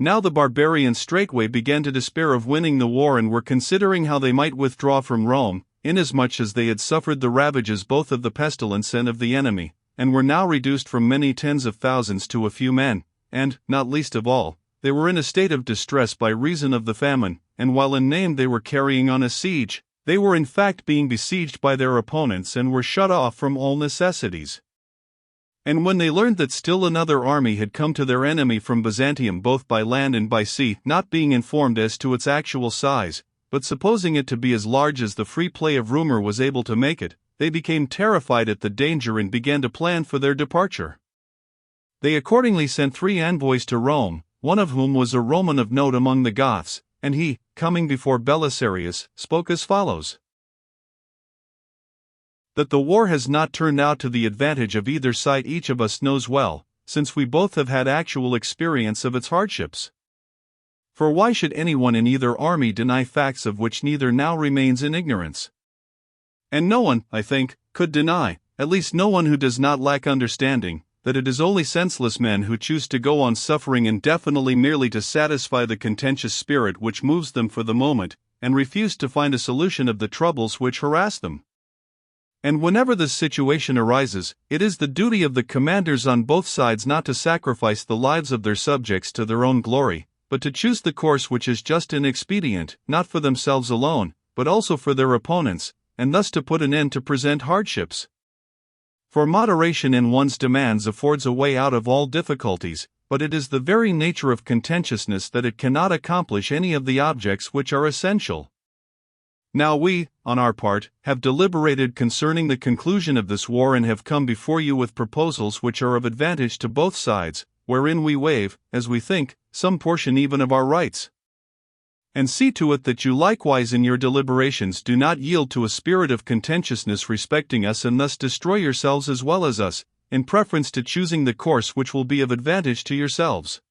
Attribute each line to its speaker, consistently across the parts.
Speaker 1: Now the barbarians straightway began to despair of winning the war and were considering how they might withdraw from Rome, inasmuch as they had suffered the ravages both of the pestilence and of the enemy, and were now reduced from many tens of thousands to a few men, and, not least of all, they were in a state of distress by reason of the famine, and while in name they were carrying on a siege, they were in fact being besieged by their opponents and were shut off from all necessities. And when they learned that still another army had come to their enemy from Byzantium both by land and by sea, not being informed as to its actual size, but supposing it to be as large as the free play of rumor was able to make it, they became terrified at the danger and began to plan for their departure. They accordingly sent 3 envoys to Rome, one of whom was a Roman of note among the Goths, and he, coming before Belisarius, spoke as follows: that the war has not turned out to the advantage of either side each of us knows well, since we both have had actual experience of its hardships. For why should anyone in either army deny facts of which neither now remains in ignorance? And no one, I think, could deny, at least no one who does not lack understanding, that it is only senseless men who choose to go on suffering indefinitely merely to satisfy the contentious spirit which moves them for the moment, and refuse to find a solution of the troubles which harass them. And whenever this situation arises, it is the duty of the commanders on both sides not to sacrifice the lives of their subjects to their own glory, but to choose the course which is just and expedient, not for themselves alone, but also for their opponents, and thus to put an end to present hardships. For moderation in one's demands affords a way out of all difficulties, but it is the very nature of contentiousness that it cannot accomplish any of the objects which are essential. Now we, on our part, have deliberated concerning the conclusion of this war and have come before you with proposals which are of advantage to both sides, wherein we waive, as we think, some portion even of our rights. And see to it that you likewise in your deliberations do not yield to a spirit of contentiousness respecting us and thus destroy yourselves as well as us, in preference to choosing the course which will be of advantage to yourselves.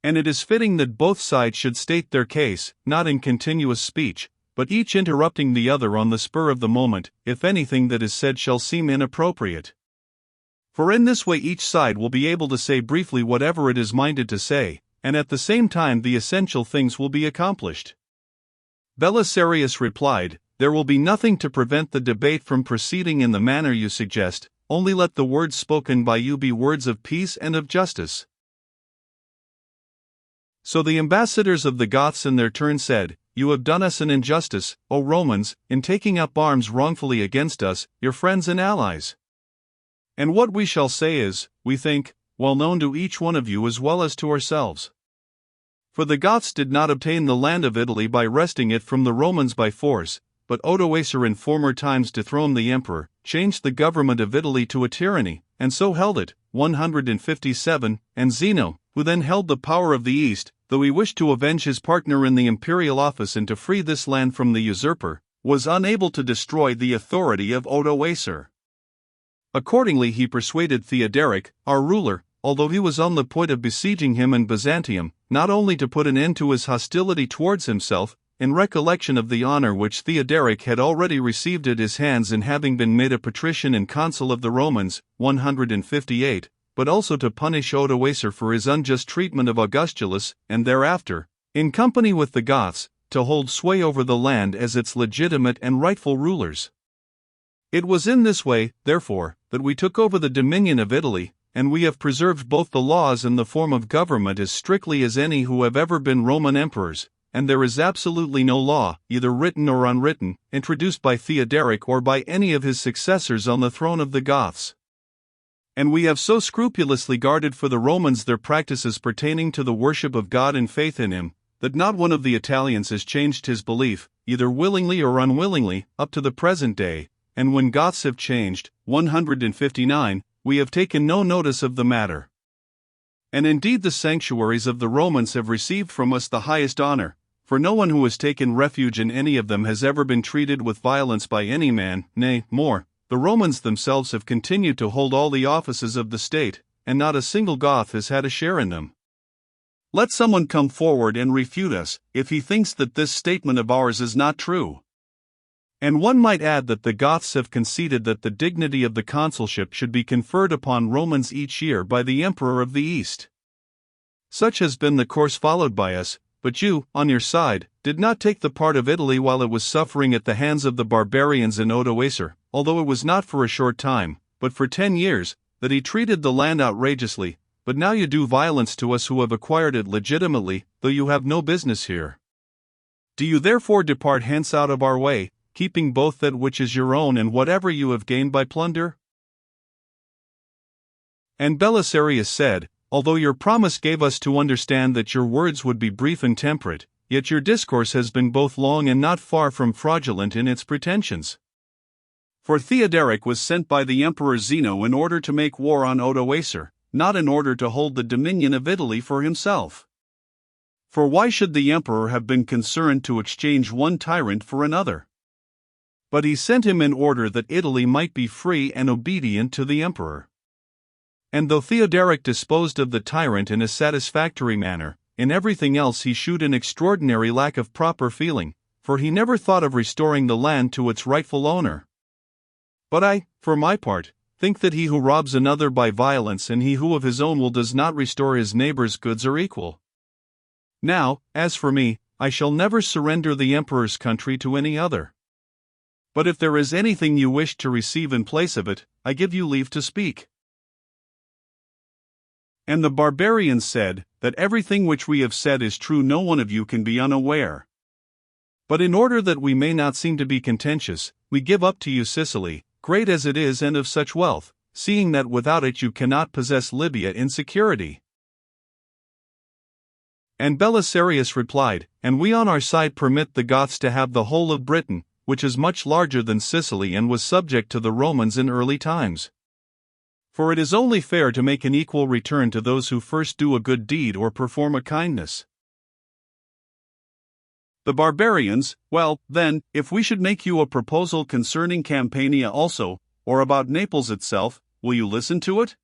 Speaker 1: And it is fitting that both sides should state their case, not in continuous speech, but each interrupting the other on the spur of the moment, if anything that is said shall seem inappropriate. For in this way each side will be able to say briefly whatever it is minded to say, and at the same time the essential things will be accomplished. Belisarius replied, "There will be nothing to prevent the debate from proceeding in the manner you suggest, only let the words spoken by you be words of peace and of justice." So the ambassadors of the Goths in their turn said, "You have done us an injustice, O Romans, in taking up arms wrongfully against us, your friends and allies. And what we shall say is, we think, well known to each one of you as well as to ourselves. For the Goths did not obtain the land of Italy by wresting it from the Romans by force, but Odoacer in former times dethroned the emperor, changed the government of Italy to a tyranny, and so held it, 157, and Zeno, who then held the power of the East, though he wished to avenge his partner in the imperial office and to free this land from the usurper, was unable to destroy the authority of Odoacer. Accordingly he persuaded Theoderic, our ruler, although he was on the point of besieging him in Byzantium, not only to put an end to his hostility towards himself, in recollection of the honor which Theoderic had already received at his hands in having been made a patrician and consul of the Romans, 158, but also to punish Odoacer for his unjust treatment of Augustulus, and thereafter, in company with the Goths, to hold sway over the land as its legitimate and rightful rulers. It was in this way, therefore, that we took over the dominion of Italy, and we have preserved both the laws and the form of government as strictly as any who have ever been Roman emperors, and there is absolutely no law, either written or unwritten, introduced by Theoderic or by any of his successors on the throne of the Goths. And we have so scrupulously guarded for the Romans their practices pertaining to the worship of God and faith in Him, that not one of the Italians has changed his belief, either willingly or unwillingly, up to the present day, and when Goths have changed, 159, we have taken no notice of the matter. And indeed the sanctuaries of the Romans have received from us the highest honor, for no one who has taken refuge in any of them has ever been treated with violence by any man, nay, more, the Romans themselves have continued to hold all the offices of the state, and not a single Goth has had a share in them. Let someone come forward and refute us, if he thinks that this statement of ours is not true. And one might add that the Goths have conceded that the dignity of the consulship should be conferred upon Romans each year by the Emperor of the East. Such has been the course followed by us, but you, on your side, did not take the part of Italy while it was suffering at the hands of the barbarians in Odoacer, although it was not for a short time, but for 10 years, that he treated the land outrageously, but now you do violence to us who have acquired it legitimately, though you have no business here. Do you therefore depart hence out of our way, keeping both that which is your own and whatever you have gained by plunder? And Belisarius said, Although your promise gave us to understand that your words would be brief and temperate, yet your discourse has been both long and not far from fraudulent in its pretensions. For Theoderic was sent by the Emperor Zeno in order to make war on Odoacer, not in order to hold the dominion of Italy for himself. For why should the emperor have been concerned to exchange one tyrant for another? But he sent him in order that Italy might be free and obedient to the emperor. And though Theoderic disposed of the tyrant in a satisfactory manner, in everything else he shewed an extraordinary lack of proper feeling, for he never thought of restoring the land to its rightful owner. But I, for my part, think that he who robs another by violence and he who of his own will does not restore his neighbor's goods are equal. Now, as for me, I shall never surrender the emperor's country to any other. But if there is anything you wish to receive in place of it, I give you leave to speak. And the barbarians said, that everything which we have said is true, no one of you can be unaware. But in order that we may not seem to be contentious, we give up to you Sicily, great as it is and of such wealth, seeing that without it you cannot possess Libya in security. And Belisarius replied, And we on our side permit the Goths to have the whole of Britain, which is much larger than Sicily and was subject to the Romans in early times. For it is only fair to make an equal return to those who first do a good deed or perform a kindness. The barbarians, Well, then, if we should make you a proposal concerning Campania also, or about Naples itself, will you listen to it?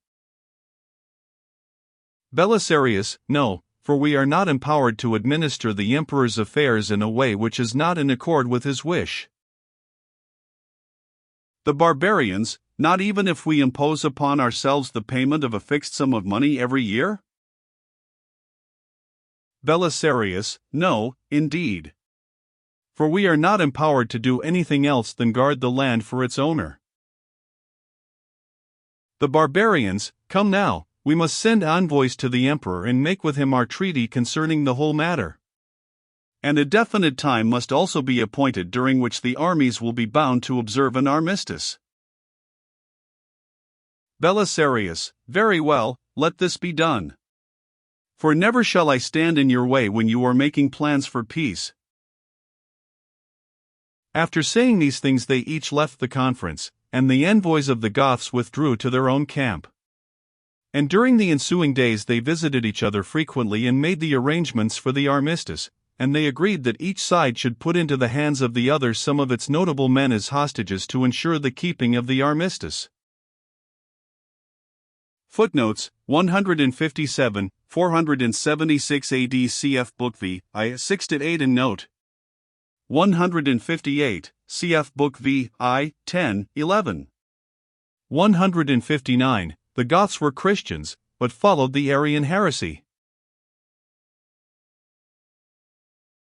Speaker 1: Belisarius, No, for we are not empowered to administer the emperor's affairs in a way which is not in accord with his wish. The barbarians, Not even if we impose upon ourselves the payment of a fixed sum of money every year? Belisarius, No, indeed. For we are not empowered to do anything else than guard the land for its owner. The barbarians, Come now, we must send envoys to the emperor and make with him our treaty concerning the whole matter. And a definite time must also be appointed during which the armies will be bound to observe an armistice. Belisarius, Very well, let this be done. For never shall I stand in your way when you are making plans for peace. After saying these things they each left the conference, and the envoys of the Goths withdrew to their own camp. And during the ensuing days they visited each other frequently and made the arrangements for the armistice, and they agreed that each side should put into the hands of the other some of its notable men as hostages to ensure the keeping of the armistice. Footnotes 157, 476 AD cf. Book V, I 6-8 and note 158, cf. Book V, I 10-11. 159, The Goths were Christians, but followed the Arian heresy.